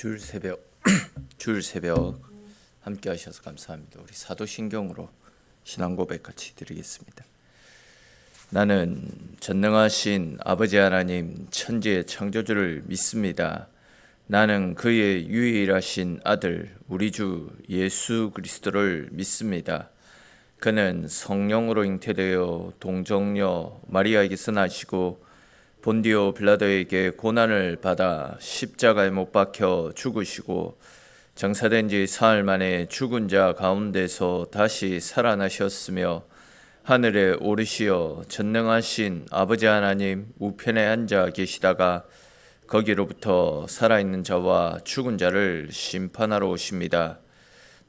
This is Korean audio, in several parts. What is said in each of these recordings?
주일 새벽 함께 하셔서 감사합니다. 우리 사도신경으로 신앙 고백 같이 드리겠습니다. 나는 전능하신 아버지 하나님 천지의 창조주를 믿습니다. 나는 그의 유일하신 아들 우리 주 예수 그리스도를 믿습니다. 그는 성령으로 잉태되어 동정녀 마리아에게서 나시고 본디오 빌라도에게 고난을 받아 십자가에 못 박혀 죽으시고 장사된 지 사흘 만에 죽은 자 가운데서 다시 살아나셨으며 하늘에 오르시어 전능하신 아버지 하나님 우편에 앉아 계시다가 거기로부터 살아있는 자와 죽은 자를 심판하러 오십니다.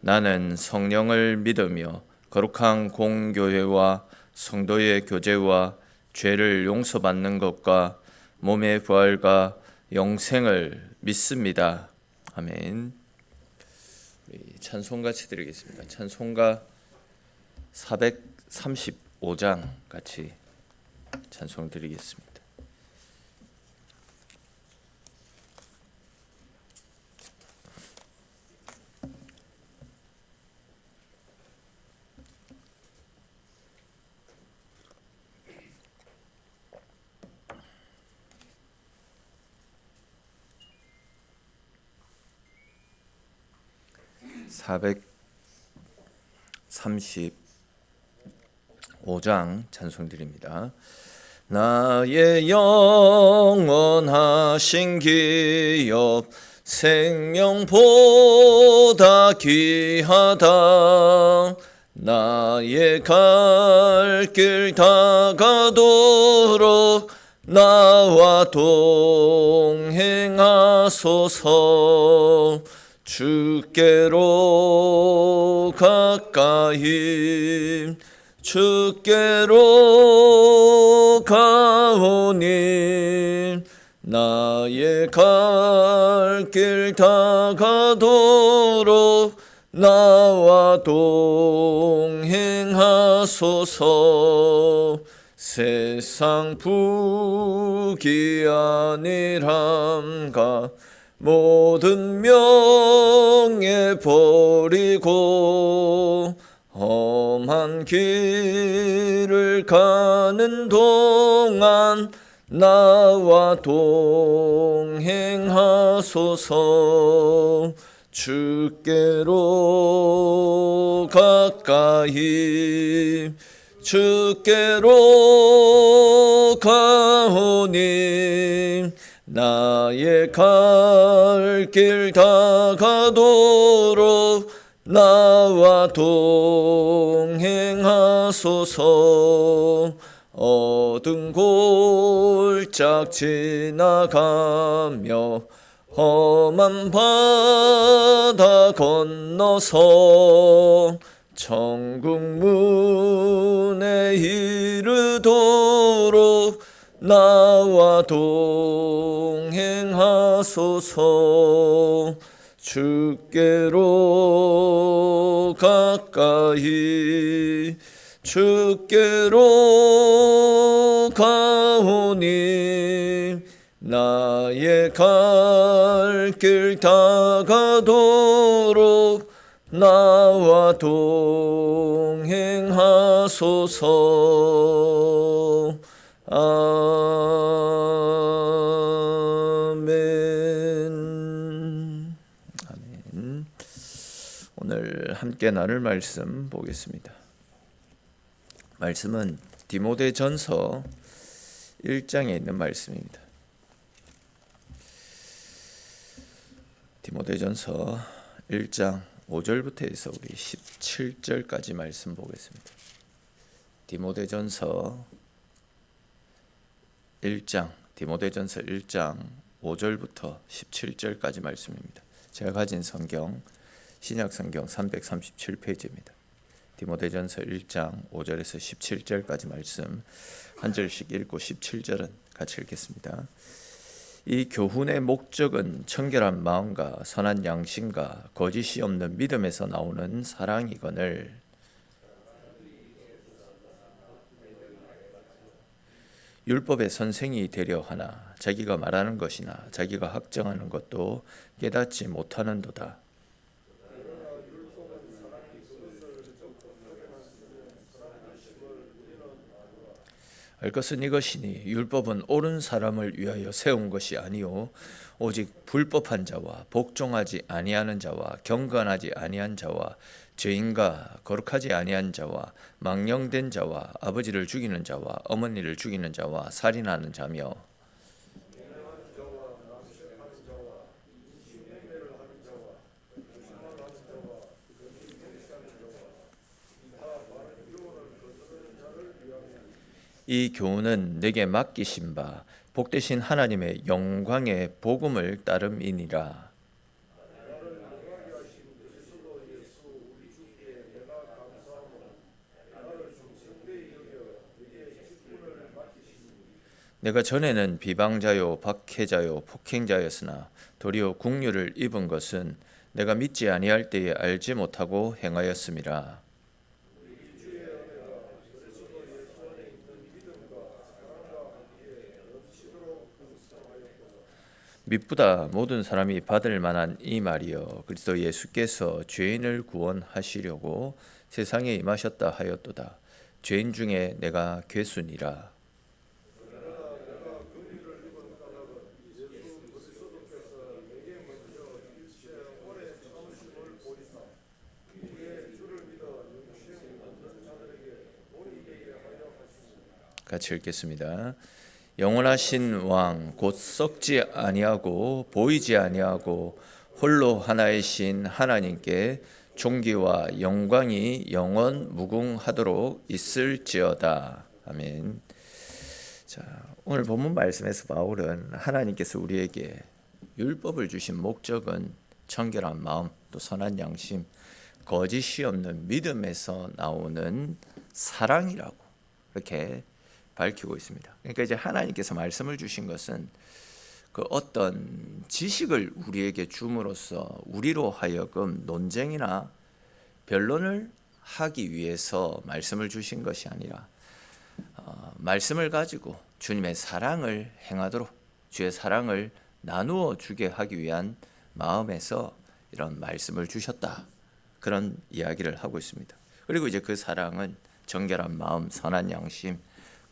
나는 성령을 믿으며 거룩한 공교회와 성도의 교제와 죄를 용서받는 것과 몸의 부활과 영생을 믿습니다. 아멘. 찬송 같이 드리겠습니다. 찬송가 435장 같이 찬송 드리겠습니다. (435장) 찬송 드립니다. 나의 영원하신 기업 생명보다 귀하다. 나의 갈 길 다가도록 나와 동행하소서. 주께로 가까이 주께로 가오니 나의 갈 길 다가도록 나와 동행하소서. 세상 부귀하니람과 모든 명예 버리고 험한 길을 가는 동안 나와 동행하소서. 주께로 가까이 주께로 가오니 나의 갈 길 다가도록 나와 동행하소서. 어두운 골짝 지나가며 험한 바다 건너서 천국 문에 이르도록 나와 동행하소서. 주께로 가까이 주께로 가오니 나의 갈 길 다가도록 나와 동행하소서. 아멘. 아멘. 오늘 함께 나눌 말씀 보겠습니다. 말씀은 디모데전서 1장에 있는 말씀입니다. 디모데전서 1장 5절부터 해서 우리 17절까지 말씀 보겠습니다. 디모데전서 1장 5절부터 17절까지 말씀입니다. 제가 가진 성경 신약성경 337페이지입니다. 디모데전서 1장 5절에서 17절까지 말씀 한 절씩 읽고 17절은 같이 읽겠습니다. 이 교훈의 목적은 청결한 마음과 선한 양심과 거짓이 없는 믿음에서 나오는 사랑이거늘 율법의 선생이 되려 하나 자기가 말하는 것이나 자기가 확정하는 것도 깨닫지 못하는도다. 알 것은 이것이니 율법은 옳은 사람을 위하여 세운 것이 아니요 오직 불법한 자와 복종하지 아니하는 자와 경건하지 아니한 자와 죄인과 거룩하지 아니한 자와 망령된 자와 아버지를 죽이는 자와 어머니를 죽이는 자와 살인하는 자며 이 교훈은 내게 맡기신 바 복되신 하나님의 영광의 복음을 따름이니라. 내가 전에는 비방자요 박해자요 폭행자였으나 도리어 국류를 입은 것은 내가 믿지 아니할 때에 알지 못하고 행하였음이라. 밑보다 모든 사람이 받을 만한 이 말이여 그리스도 예수께서 죄인을 구원하시려고 세상에 임하셨다 하였도다. 죄인 중에 내가 괴순이라. 같이 읽겠습니다. 영원하신 왕 곧 썩지 아니하고 보이지 아니하고 홀로 하나이신 하나님께 존귀와 영광이 영원 무궁하도록 있을지어다. 아멘. 자, 오늘 본문 말씀에서 바울은 하나님께서 우리에게 율법을 주신 목적은 청결한 마음, 또 선한 양심, 거짓이 없는 믿음에서 나오는 사랑이라고 이렇게 밝히고 있습니다. 그러니까 이제 하나님께서 말씀을 주신 것은 그 어떤 지식을 우리에게 줌으로써 우리로 하여금 논쟁이나 변론을 하기 위해서 말씀을 주신 것이 아니라 말씀을 가지고 주님의 사랑을 행하도록 주의 사랑을 나누어 주게 하기 위한 마음에서 이런 말씀을 주셨다. 그런 이야기를 하고 있습니다. 그리고 이제 그 사랑은 정결한 마음, 선한 양심,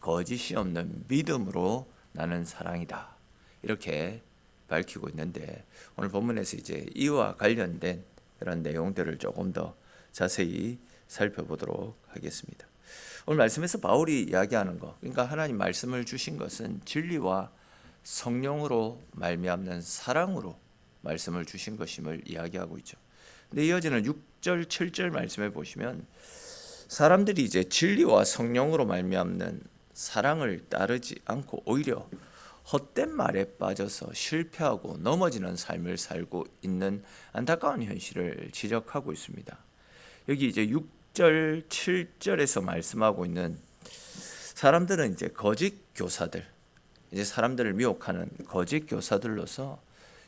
거짓이 없는 믿음으로 나는 사랑이다. 이렇게 밝히고 있는데 오늘 본문에서 이제 이와 관련된 그런 내용들을 조금 더 자세히 살펴보도록 하겠습니다. 오늘 말씀에서 바울이 이야기하는 것, 그러니까 하나님 말씀을 주신 것은 진리와 성령으로 말미암는 사랑으로 말씀을 주신 것임을 이야기하고 있죠. 근데 이어지는 6절, 7절 말씀에 보시면 사람들이 이제 진리와 성령으로 말미암는 사랑을 따르지 않고 오히려 헛된 말에 빠져서 실패하고 넘어지는 삶을 살고 있는 안타까운 현실을 지적하고 있습니다. 여기 이제 6절, 7절에서 말씀하고 있는 사람들은 이제 거짓 교사들, 이제 사람들을 미혹하는 거짓 교사들로서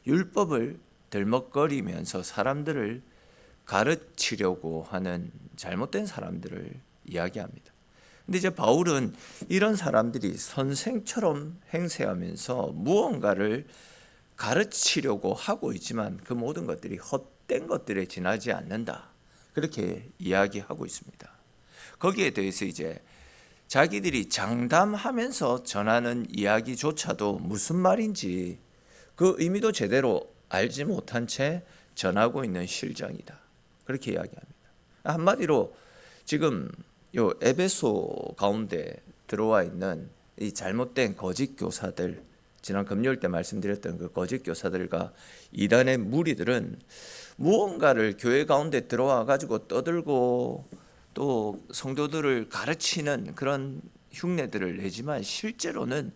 율법을 들먹거리면서 사람들을 가르치려고 하는 잘못된 사람들을 이야기합니다. 근데 이제 바울은 이런 사람들이 선생처럼 행세하면서 무언가를 가르치려고 하고 있지만 그 모든 것들이 헛된 것들에 지나지 않는다. 그렇게 이야기하고 있습니다. 거기에 대해서 이제 자기들이 장담하면서 전하는 이야기조차도 무슨 말인지 그 의미도 제대로 알지 못한 채 전하고 있는 실정이다. 그렇게 이야기합니다. 한마디로 지금 요 에베소 가운데 들어와 있는 이 잘못된 거짓 교사들, 지난 금요일 때 말씀드렸던 그 거짓 교사들과 이단의 무리들은 무언가를 교회 가운데 들어와 가지고 떠들고 또 성도들을 가르치는 그런 흉내들을 내지만 실제로는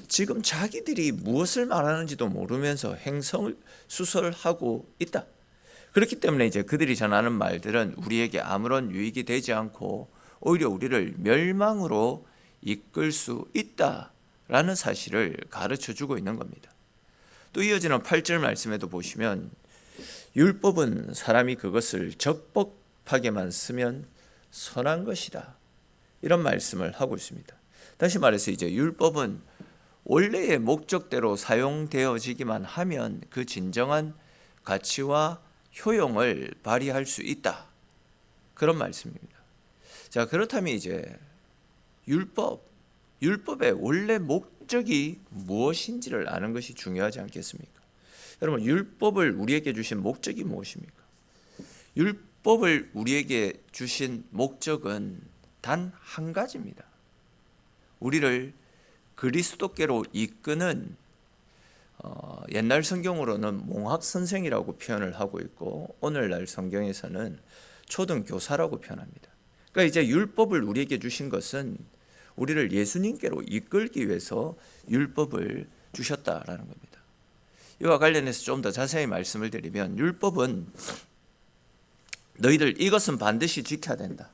지금 자기들이 무엇을 말하는지도 모르면서 행성을 수설하고 있다. 그렇기 때문에 이제 그들이 전하는 말들은 우리에게 아무런 유익이 되지 않고 오히려 우리를 멸망으로 이끌 수 있다라는 사실을 가르쳐주고 있는 겁니다. 또 이어지는 8절 말씀에도 보시면 율법은 사람이 그것을 적법하게만 쓰면 선한 것이다. 이런 말씀을 하고 있습니다. 다시 말해서 이제 율법은 원래의 목적대로 사용되어지기만 하면 그 진정한 가치와 효용을 발휘할 수 있다. 그런 말씀입니다. 자, 그렇다면 이제 율법의 원래 목적이 무엇인지를 아는 것이 중요하지 않겠습니까? 여러분, 율법을 우리에게 주신 목적이 무엇입니까? 율법을 우리에게 주신 목적은 단 한 가지입니다. 우리를 그리스도께로 이끄는 옛날 성경으로는 몽학선생이라고 표현을 하고 있고 오늘날 성경에서는 초등교사라고 표현합니다. 그러니까 이제 율법을 우리에게 주신 것은 우리를 예수님께로 이끌기 위해서 율법을 주셨다라는 겁니다. 이와 관련해서 좀 더 자세히 말씀을 드리면 율법은 너희들 이것은 반드시 지켜야 된다.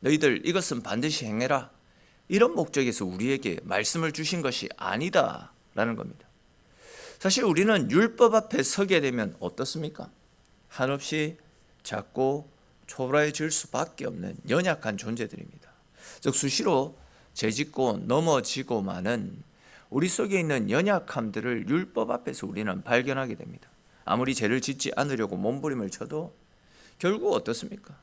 너희들 이것은 반드시 행해라. 이런 목적에서 우리에게 말씀을 주신 것이 아니다라는 겁니다. 사실 우리는 율법 앞에 서게 되면 어떻습니까? 한없이 작고 초라해질 수밖에 없는 연약한 존재들입니다. 즉 수시로 죄짓고 넘어지고 마는 우리 속에 있는 연약함들을 율법 앞에서 우리는 발견하게 됩니다. 아무리 죄를 짓지 않으려고 몸부림을 쳐도 결국 어떻습니까?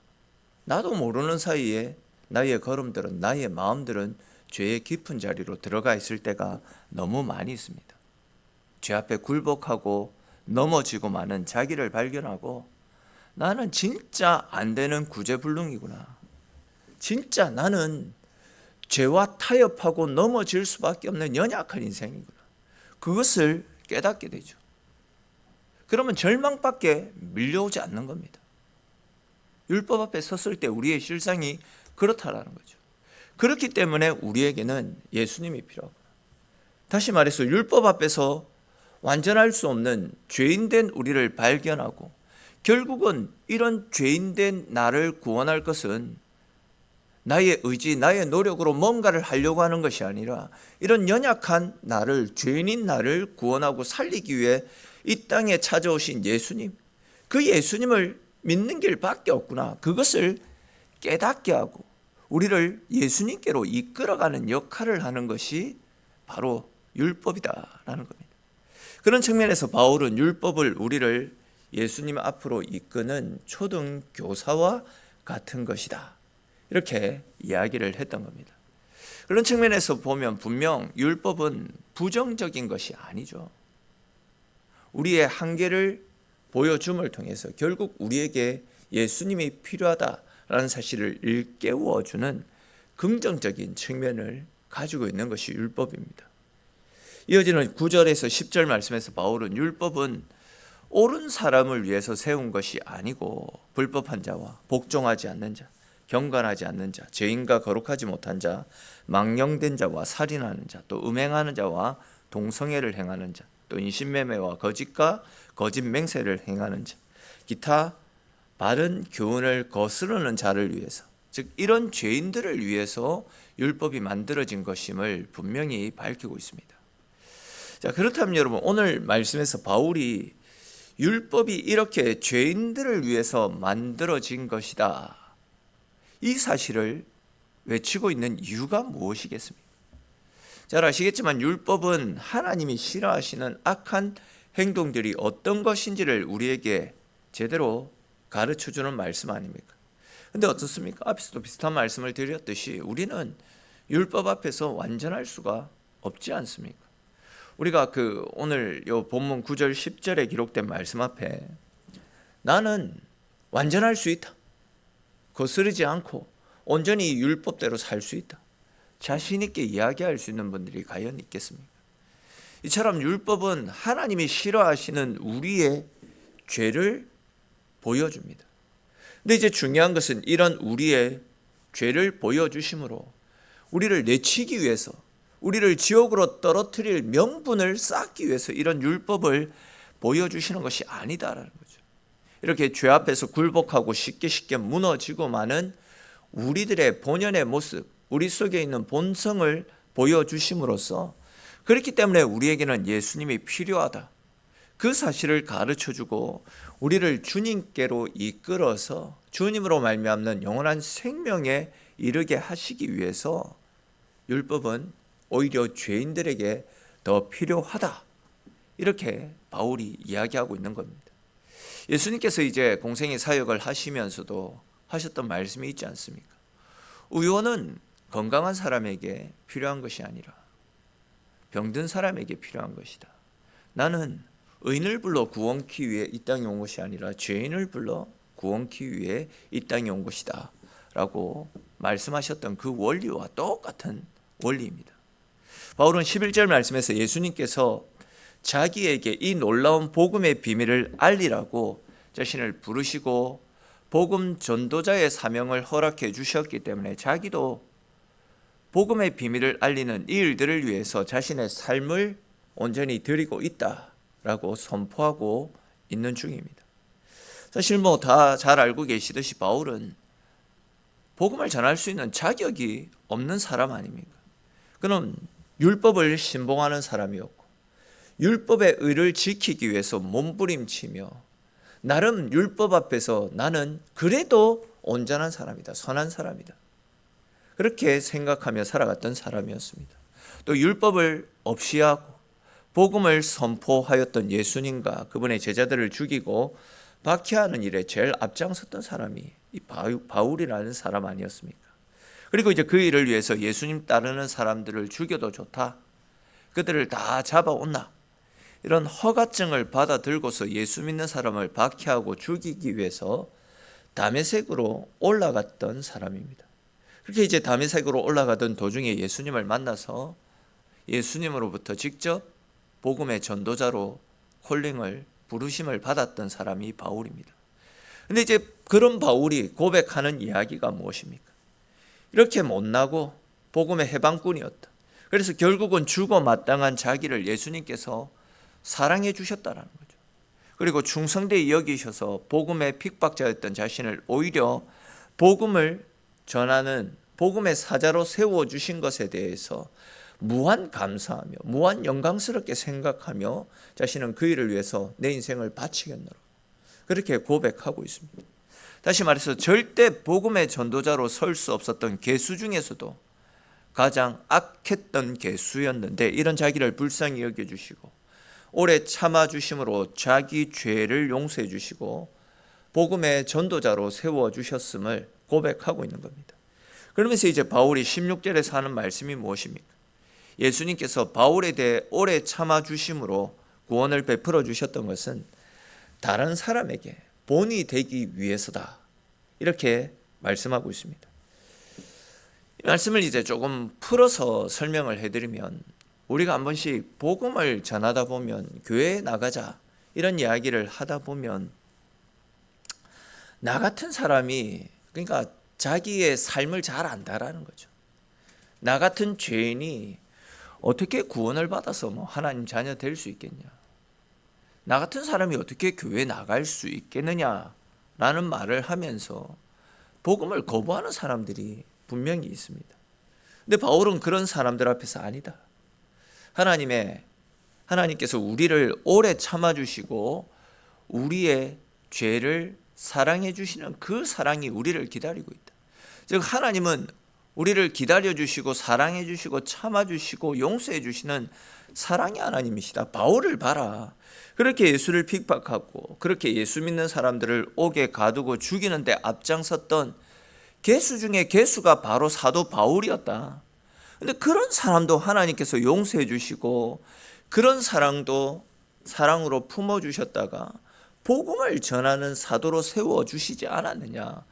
나도 모르는 사이에 나의 걸음들은, 나의 마음들은 죄의 깊은 자리로 들어가 있을 때가 너무 많이 있습니다. 죄 앞에 굴복하고 넘어지고 마는 자기를 발견하고 나는 진짜 안 되는 구제불능이구나. 진짜 나는 죄와 타협하고 넘어질 수밖에 없는 연약한 인생이구나. 그것을 깨닫게 되죠. 그러면 절망밖에 밀려오지 않는 겁니다. 율법 앞에 섰을 때 우리의 실상이 그렇다라는 거죠. 그렇기 때문에 우리에게는 예수님이 필요하구나. 다시 말해서 율법 앞에서 완전할 수 없는 죄인된 우리를 발견하고 결국은 이런 죄인된 나를 구원할 것은 나의 의지, 나의 노력으로 뭔가를 하려고 하는 것이 아니라 이런 연약한 나를, 죄인인 나를 구원하고 살리기 위해 이 땅에 찾아오신 예수님, 그 예수님을 믿는 길밖에 없구나. 그것을 깨닫게 하고 우리를 예수님께로 이끌어가는 역할을 하는 것이 바로 율법이다라는 겁니다. 그런 측면에서 바울은 율법을 우리를 예수님 앞으로 이끄는 초등교사와 같은 것이다. 이렇게 이야기를 했던 겁니다. 그런 측면에서 보면 분명 율법은 부정적인 것이 아니죠. 우리의 한계를 보여줌을 통해서 결국 우리에게 예수님이 필요하다라는 사실을 일깨워주는 긍정적인 측면을 가지고 있는 것이 율법입니다. 이어지는 9절에서 10절 말씀에서 바울은 율법은 옳은 사람을 위해서 세운 것이 아니고 불법한 자와 복종하지 않는 자, 경건하지 않는 자, 죄인과 거룩하지 못한 자, 망령된 자와 살인하는 자, 또 음행하는 자와 동성애를 행하는 자, 또 인신매매와 거짓과 거짓 맹세를 행하는 자, 기타 바른 교훈을 거스르는 자를 위해서, 즉 이런 죄인들을 위해서 율법이 만들어진 것임을 분명히 밝히고 있습니다. 자, 그렇다면 여러분 오늘 말씀에서 바울이 율법이 이렇게 죄인들을 위해서 만들어진 것이다, 이 사실을 외치고 있는 이유가 무엇이겠습니까? 잘 아시겠지만 율법은 하나님이 싫어하시는 악한 행동들이 어떤 것인지를 우리에게 제대로 가르쳐주는 말씀 아닙니까? 근데 어떻습니까? 앞에서도 비슷한 말씀을 드렸듯이 우리는 율법 앞에서 완전할 수가 없지 않습니까? 우리가 오늘 요 본문 9절 10절에 기록된 말씀 앞에 나는 완전할 수 있다, 거스르지 않고 온전히 율법대로 살 수 있다, 자신 있게 이야기할 수 있는 분들이 과연 있겠습니까? 이처럼 율법은 하나님이 싫어하시는 우리의 죄를 보여줍니다. 근데 이제 중요한 것은 이런 우리의 죄를 보여주심으로 우리를 내치기 위해서, 우리를 지옥으로 떨어뜨릴 명분을 쌓기 위해서 이런 율법을 보여주시는 것이 아니다라는 거죠. 이렇게 죄 앞에서 굴복하고 쉽게 무너지고 마는 우리들의 본연의 모습, 우리 속에 있는 본성을 보여주심으로써 그렇기 때문에 우리에게는 예수님이 필요하다, 그 사실을 가르쳐주고 우리를 주님께로 이끌어서 주님으로 말미암는 영원한 생명에 이르게 하시기 위해서 율법은 오히려 죄인들에게 더 필요하다. 이렇게 바울이 이야기하고 있는 겁니다. 예수님께서 이제 공생의 사역을 하시면서도 하셨던 말씀이 있지 않습니까? 의원은 건강한 사람에게 필요한 것이 아니라 병든 사람에게 필요한 것이다. 나는 의인을 불러 구원케 위해 이 땅에 온 것이 아니라 죄인을 불러 구원케 위해 이 땅에 온 것이다 라고 말씀하셨던 그 원리와 똑같은 원리입니다. 바울은 11절 말씀에서 예수님께서 자기에게 이 놀라운 복음의 비밀을 알리라고 자신을 부르시고 복음 전도자의 사명을 허락해 주셨기 때문에 자기도 복음의 비밀을 알리는 이 일들을 위해서 자신의 삶을 온전히 드리고 있다라고 선포하고 있는 중입니다. 사실 다 잘 알고 계시듯이 바울은 복음을 전할 수 있는 자격이 없는 사람 아닙니까? 그는 율법을 신봉하는 사람이었고 율법의 의를 지키기 위해서 몸부림치며 나름 율법 앞에서 나는 그래도 온전한 사람이다, 선한 사람이다, 그렇게 생각하며 살아갔던 사람이었습니다. 또 율법을 없이 하고 복음을 선포하였던 예수님과 그분의 제자들을 죽이고 박해하는 일에 제일 앞장섰던 사람이 이 바울이라는 사람 아니었습니까? 그리고 이제 그 일을 위해서 예수님 따르는 사람들을 죽여도 좋다, 그들을 다 잡아온나, 이런 허가증을 받아 들고서 예수 믿는 사람을 박해하고 죽이기 위해서 다메섹으로 올라갔던 사람입니다. 그렇게 이제 다메섹으로 올라가던 도중에 예수님을 만나서 예수님으로부터 직접 복음의 전도자로 콜링을, 부르심을 받았던 사람이 바울입니다. 근데 이제 그런 바울이 고백하는 이야기가 무엇입니까? 이렇게 못나고 복음의 해방꾼이었다. 그래서 결국은 죽어 마땅한 자기를 예수님께서 사랑해 주셨다라는 거죠. 그리고 충성되이 여기셔서 복음의 핍박자였던 자신을 오히려 복음을 전하는 복음의 사자로 세워주신 것에 대해서 무한 감사하며 무한 영광스럽게 생각하며 자신은 그 일을 위해서 내 인생을 바치겠노라, 그렇게 고백하고 있습니다. 다시 말해서 절대 복음의 전도자로 설 수 없었던 개수 중에서도 가장 악했던 개수였는데 이런 자기를 불쌍히 여겨주시고 오래 참아주심으로 자기 죄를 용서해 주시고 복음의 전도자로 세워주셨음을 고백하고 있는 겁니다. 그러면서 이제 바울이 16절에서 하는 말씀이 무엇입니까? 예수님께서 바울에 대해 오래 참아주심으로 구원을 베풀어 주셨던 것은 다른 사람에게 본이 되기 위해서다, 이렇게 말씀하고 있습니다. 이 말씀을 이제 조금 풀어서 설명을 해드리면, 우리가 한 번씩 복음을 전하다 보면 교회에 나가자 이런 이야기를 하다 보면 나 같은 사람이, 그러니까 자기의 삶을 잘 안다라는 거죠. 나 같은 죄인이 어떻게 구원을 받아서 하나님 자녀 될 수 있겠냐, 나 같은 사람이 어떻게 교회에 나갈 수 있겠느냐라는 말을 하면서 복음을 거부하는 사람들이 분명히 있습니다. 근데 바울은 그런 사람들 앞에서 아니다, 하나님께서 우리를 오래 참아주시고 우리의 죄를 사랑해 주시는 그 사랑이 우리를 기다리고 있다. 즉 하나님은 우리를 기다려주시고 사랑해주시고 참아주시고 용서해주시는 사랑의 하나님이시다. 바울을 봐라. 그렇게 예수를 핍박하고 그렇게 예수 믿는 사람들을 옥에 가두고 죽이는 데 앞장섰던 개수 중에 개수가 바로 사도 바울이었다. 근데 그런 사람도 하나님께서 용서해 주시고 그런 사랑도 사랑으로 품어주셨다가 복음을 전하는 사도로 세워주시지 않았느냐.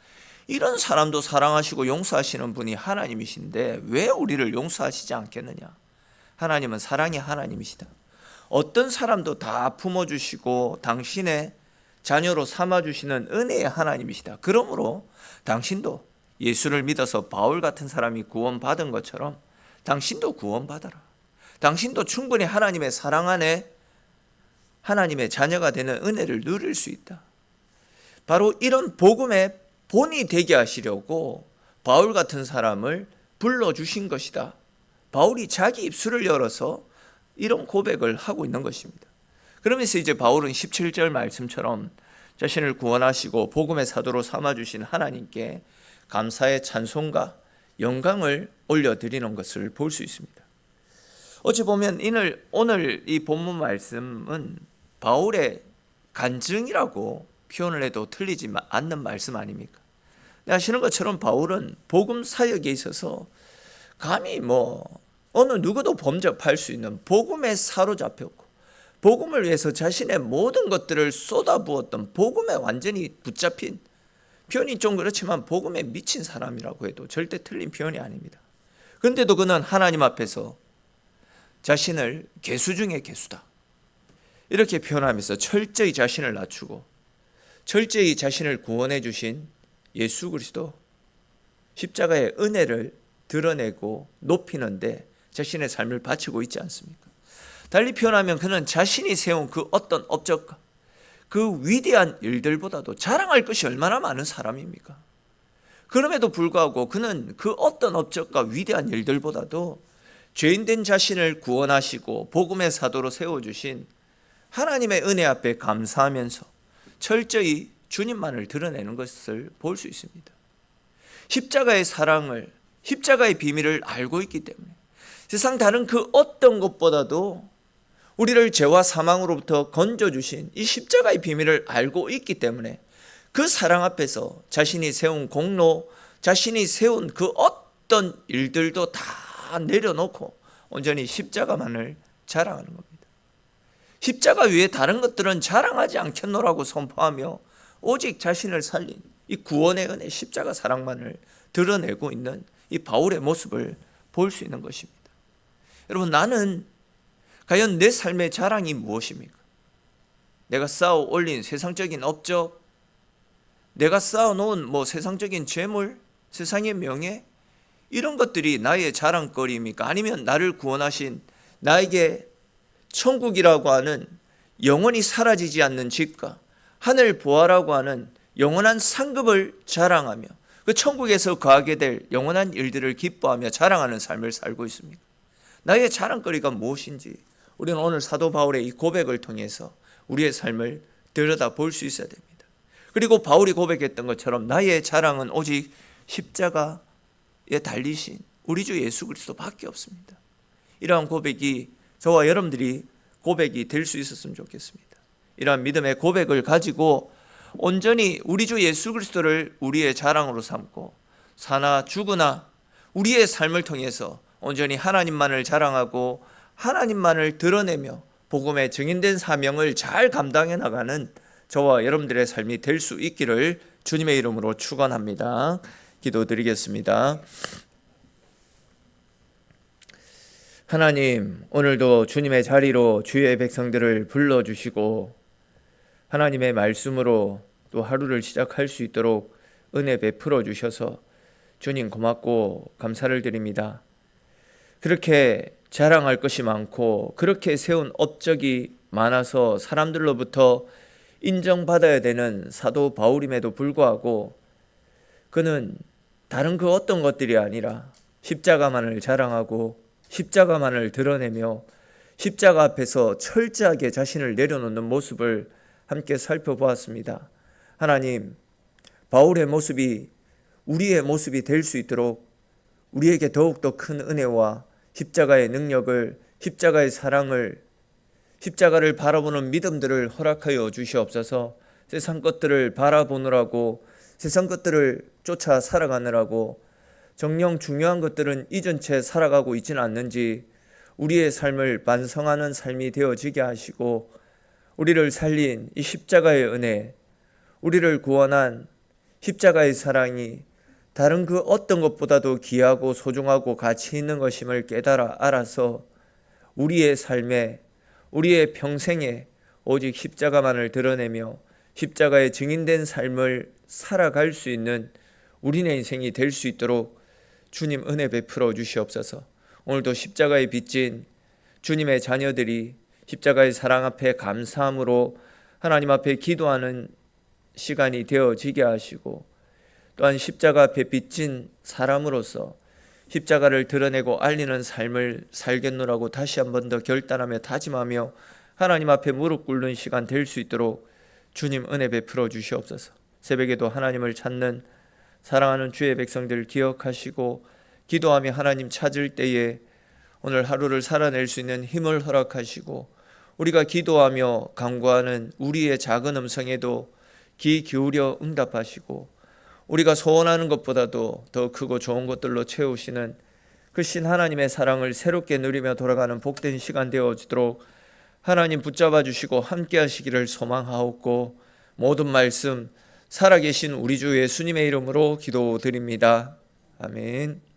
이런 사람도 사랑하시고 용서하시는 분이 하나님이신데 왜 우리를 용서하시지 않겠느냐. 하나님은 사랑의 하나님이시다. 어떤 사람도 다 품어주시고 당신의 자녀로 삼아주시는 은혜의 하나님이시다. 그러므로 당신도 예수를 믿어서 바울 같은 사람이 구원받은 것처럼 당신도 구원받아라. 당신도 충분히 하나님의 사랑 안에 하나님의 자녀가 되는 은혜를 누릴 수 있다. 바로 이런 복음의 본이 되게 하시려고 바울 같은 사람을 불러주신 것이다. 바울이 자기 입술을 열어서 이런 고백을 하고 있는 것입니다. 그러면서 이제 바울은 17절 말씀처럼 자신을 구원하시고 복음의 사도로 삼아주신 하나님께 감사의 찬송과 영광을 올려드리는 것을 볼 수 있습니다. 어찌 보면 오늘 이 본문 말씀은 바울의 간증이라고 표현을 해도 틀리지 않는 말씀 아닙니까? 아시는 것처럼 바울은 복음 사역에 있어서 감히 어느 누구도 범접할 수 있는 복음에 사로잡혔고 복음을 위해서 자신의 모든 것들을 쏟아부었던 복음에 완전히 붙잡힌, 표현이 좀 그렇지만 복음에 미친 사람이라고 해도 절대 틀린 표현이 아닙니다. 그런데도 그는 하나님 앞에서 자신을 괴수 중에 괴수다 이렇게 표현하면서 철저히 자신을 낮추고 철저히 자신을 구원해 주신 예수 그리스도 십자가의 은혜를 드러내고 높이는데 자신의 삶을 바치고 있지 않습니까? 달리 표현하면 그는 자신이 세운 그 어떤 업적과 그 위대한 일들보다도 자랑할 것이 얼마나 많은 사람입니까? 그럼에도 불구하고 그는 그 어떤 업적과 위대한 일들보다도 죄인된 자신을 구원하시고 복음의 사도로 세워주신 하나님의 은혜 앞에 감사하면서 철저히 주님만을 드러내는 것을 볼 수 있습니다. 십자가의 사랑을, 십자가의 비밀을 알고 있기 때문에 세상 다른 그 어떤 것보다도 우리를 죄와 사망으로부터 건져주신 이 십자가의 비밀을 알고 있기 때문에 그 사랑 앞에서 자신이 세운 공로, 자신이 세운 그 어떤 일들도 다 내려놓고 온전히 십자가만을 자랑하는 겁니다. 십자가 위에 다른 것들은 자랑하지 않겠노라고 선포하며 오직 자신을 살린 이 구원의 은혜, 십자가 사랑만을 드러내고 있는 이 바울의 모습을 볼 수 있는 것입니다. 여러분, 나는 과연 내 삶의 자랑이 무엇입니까? 내가 쌓아 올린 세상적인 업적, 내가 쌓아놓은 세상적인 재물, 세상의 명예, 이런 것들이 나의 자랑거리입니까? 아니면 나를 구원하신 나에게 천국이라고 하는 영원히 사라지지 않는 집과 하늘 보아라고 하는 영원한 상급을 자랑하며 그 천국에서 거하게 될 영원한 일들을 기뻐하며 자랑하는 삶을 살고 있습니다. 나의 자랑거리가 무엇인지 우리는 오늘 사도 바울의 이 고백을 통해서 우리의 삶을 들여다볼 수 있어야 됩니다. 그리고 바울이 고백했던 것처럼 나의 자랑은 오직 십자가에 달리신 우리 주 예수 그리스도밖에 없습니다. 이러한 고백이 저와 여러분들이 고백이 될 수 있었으면 좋겠습니다. 이러한 믿음의 고백을 가지고 온전히 우리 주 예수 그리스도를 우리의 자랑으로 삼고 사나 죽으나 우리의 삶을 통해서 온전히 하나님만을 자랑하고 하나님만을 드러내며 복음의 증인된 사명을 잘 감당해 나가는 저와 여러분들의 삶이 될 수 있기를 주님의 이름으로 축원합니다. 기도드리겠습니다. 하나님, 오늘도 주님의 자리로 주의 백성들을 불러주시고 하나님의 말씀으로 또 하루를 시작할 수 있도록 은혜 베풀어 주셔서 주님 고맙고 감사를 드립니다. 그렇게 자랑할 것이 많고 그렇게 세운 업적이 많아서 사람들로부터 인정받아야 되는 사도 바울임에도 불구하고 그는 다른 그 어떤 것들이 아니라 십자가만을 자랑하고 십자가만을 드러내며 십자가 앞에서 철저하게 자신을 내려놓는 모습을 함께 살펴보았습니다. 하나님, 바울의 모습이 우리의 모습이 될 수 있도록 우리에게 더욱더 큰 은혜와 십자가의 능력을, 십자가의 사랑을, 십자가를 바라보는 믿음들을 허락하여 주시옵소서. 세상 것들을 바라보느라고, 세상 것들을 쫓아 살아가느라고 정녕 중요한 것들은 잊은 채 살아가고 있지는 않는지 우리의 삶을 반성하는 삶이 되어지게 하시고 우리를 살린 이 십자가의 은혜, 우리를 구원한 십자가의 사랑이 다른 그 어떤 것보다도 귀하고 소중하고 가치 있는 것임을 깨달아 알아서 우리의 삶에, 우리의 평생에 오직 십자가만을 드러내며 십자가의 증인된 삶을 살아갈 수 있는 우리네 인생이 될 수 있도록 주님 은혜 베풀어 주시옵소서. 오늘도 십자가에 빚진 주님의 자녀들이 십자가의 사랑 앞에 감사함으로 하나님 앞에 기도하는 시간이 되어지게 하시고 또한 십자가 앞에 빚진 사람으로서 십자가를 드러내고 알리는 삶을 살겠노라고 다시 한 번 더 결단하며 다짐하며 하나님 앞에 무릎 꿇는 시간 될 수 있도록 주님 은혜 베풀어 주시옵소서. 새벽에도 하나님을 찾는 사랑하는 주의 백성들 기억하시고 기도하며 하나님 찾을 때에 오늘 하루를 살아낼 수 있는 힘을 허락하시고 우리가 기도하며 간구하는 우리의 작은 음성에도 귀 기울여 응답하시고 우리가 소원하는 것보다도 더 크고 좋은 것들로 채우시는 그 신 하나님의 사랑을 새롭게 누리며 돌아가는 복된 시간 되어지도록 하나님 붙잡아 주시고 함께 하시기를 소망하옵고 모든 말씀 살아계신 우리 주 예수님의 이름으로 기도드립니다. 아멘.